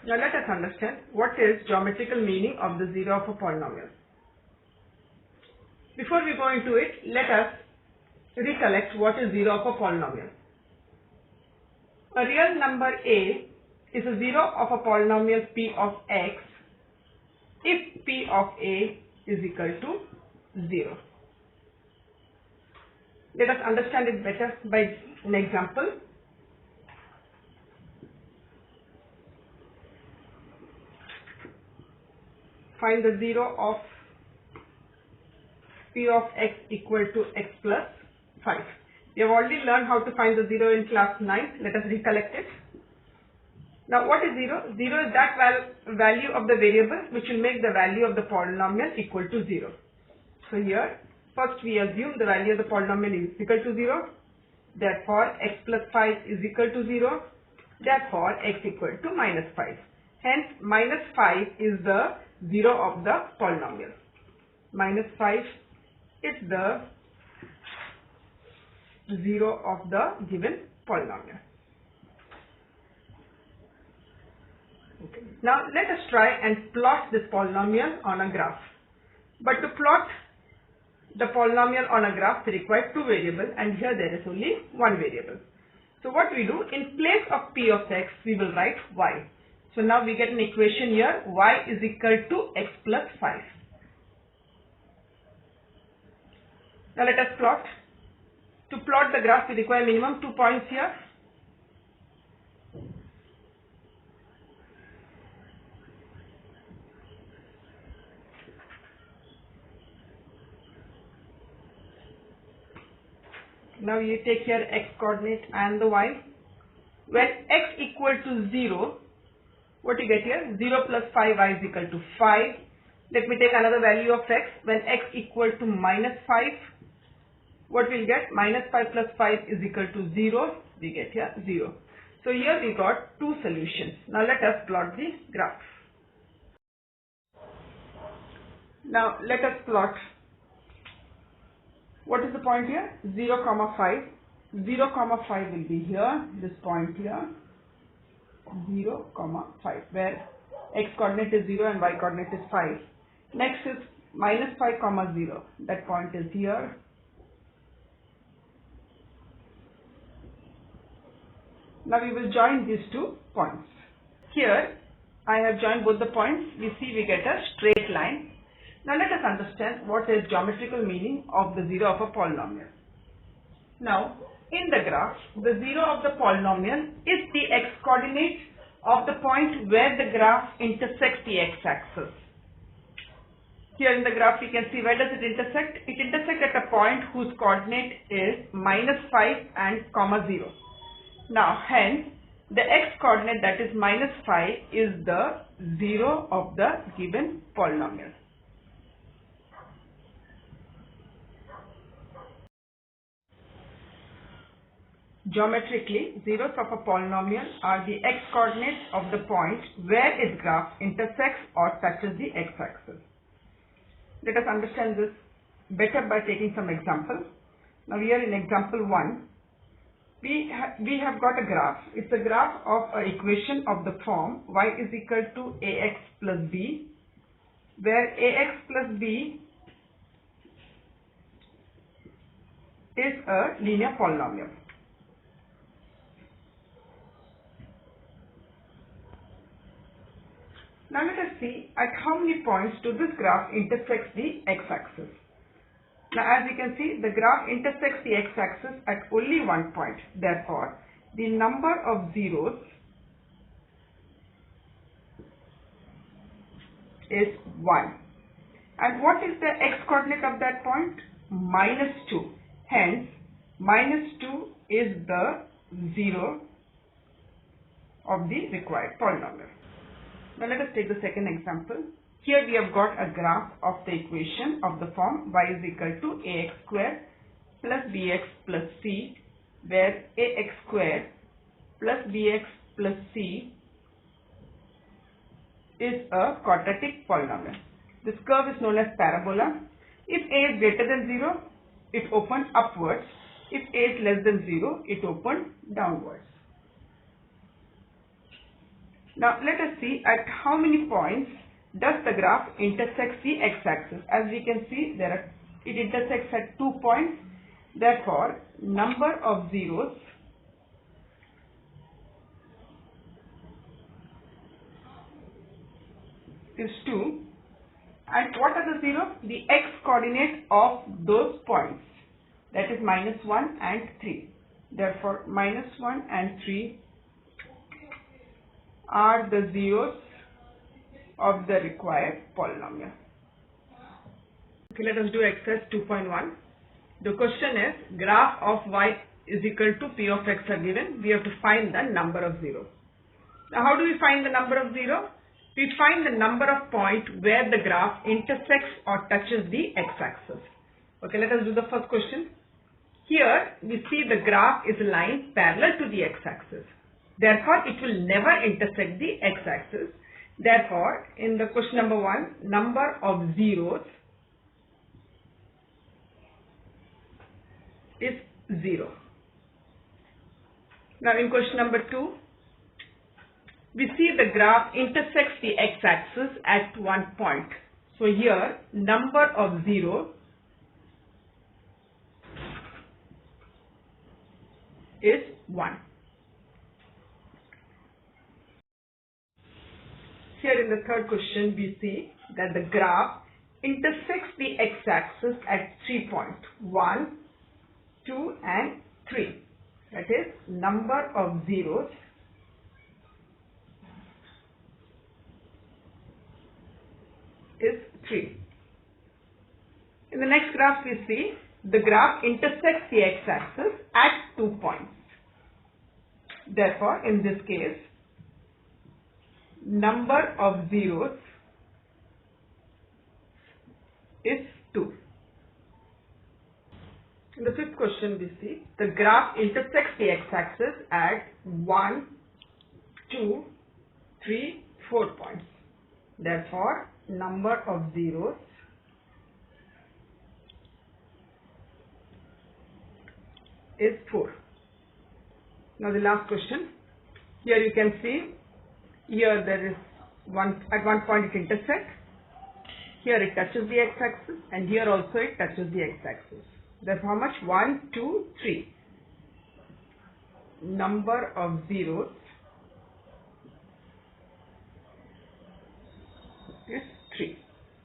Now let us understand what is geometrical meaning of the zero of a polynomial. Before we go into it, let us recollect what is zero of a polynomial. A real number a is a zero of a polynomial p of x if p of a is equal to 0. Let us understand it better by an example. Find the zero of p of x equal to x plus 5. We have already learned how to find the zero in class 9. Let us recollect it. Now what is 0? 0 is that value of the variable which will make the value of the polynomial equal to 0. So here first we assume the value of the polynomial is equal to 0. Therefore x plus 5 is equal to 0. Therefore x equal to minus 5. Hence minus 5 is the zero of the polynomial. Minus 5 is the zero of the given polynomial. Okay. Now let us try and plot this polynomial on a graph. But to plot the polynomial on a graph we require two variables, and here there is only one variable. So what we do, in place of p of x we will write y. So now we get an equation here, y is equal to x plus 5. Now let us plot. To plot the graph we require minimum 2 points here. Now you take here x coordinate and the y. When x equal to 0, what you get here? 0 plus 5y is equal to 5. Let me take another value of x. When x equal to minus 5, what we'll get? Minus 5 plus 5 is equal to 0. We get here 0. So here we got two solutions. Now let us plot the graph. Now let us plot. What is the point here? 0, 5. 0, 5 will be here, this point here. 0, 5, where x coordinate is 0 and y coordinate is 5. Next is minus 5, 0. That point is here. Now we will join these 2 points. Here I have joined both the points. We see we get a straight line. Now let us understand what is geometrical meaning of the zero of a polynomial. Now in the graph, the zero of the polynomial is the x coordinate of the point where the graph intersects the x-axis. Here in the graph you can see where does it intersect? It intersects at a point whose coordinate is minus 5 and 0. Now hence the x coordinate, that is minus 5, is the zero of the given polynomial. Geometrically, zeros of a polynomial are the x coordinates of the point where its graph intersects or touches the x-axis. Let us understand this better by taking some examples. Now here in example 1, we have got a graph. It's a graph of an equation of the form y is equal to ax plus b, where ax plus b is a linear polynomial. Now let us see at how many points do this graph intersects the x-axis. Now as you can see, the graph intersects the x-axis at only one point. Therefore, the number of zeros is 1. And what is the x-coordinate of that point? Minus 2. Hence, minus 2 is the zero of the required polynomial. Now let us take the second example. Here we have got a graph of the equation of the form y is equal to ax square plus bx plus c, where ax square plus bx plus c is a quadratic polynomial. This curve is known as parabola. If a is greater than 0, it opens upwards. If a is less than 0, it opens downwards. Now let us see at how many points does the graph intersect the x-axis. As we can see, it intersects at 2 points. Therefore, number of zeros is 2. And what are the zeros? The x coordinate of those points, that is -1 and 3. Therefore, -1 and 3 are the zeros of the required polynomial. Okay, let us do exercise 2.1. The question is, graph of y is equal to p of x are given. We have to find the number of zeros. Now, how do we find the number of zero? We find the number of points where the graph intersects or touches the x-axis. Okay, let us do the first question. Here we see the graph is a line parallel to the x-axis. Therefore, it will never intersect the x-axis. Therefore, in the question number 1, number of zeros is 0. Now in question number 2, we see the graph intersects the x-axis at 1 point. So here number of zeros is 1. Here in the third question, we see that the graph intersects the x-axis at 3 points, 1, 2 and 3. That is, number of zeros is 3. In the next graph, we see the graph intersects the x-axis at 2 points. Therefore, in this case, number of zeros is 2. In the fifth question, we see the graph intersects the x-axis at 1, 2, 3, 4 points. Therefore, number of zeros is 4. Now the last question. Here you can see, here there is at one point it intersects. Here it touches the x-axis, and here also it touches the x-axis. Therefore, how much? 1, 2, 3. Number of zeros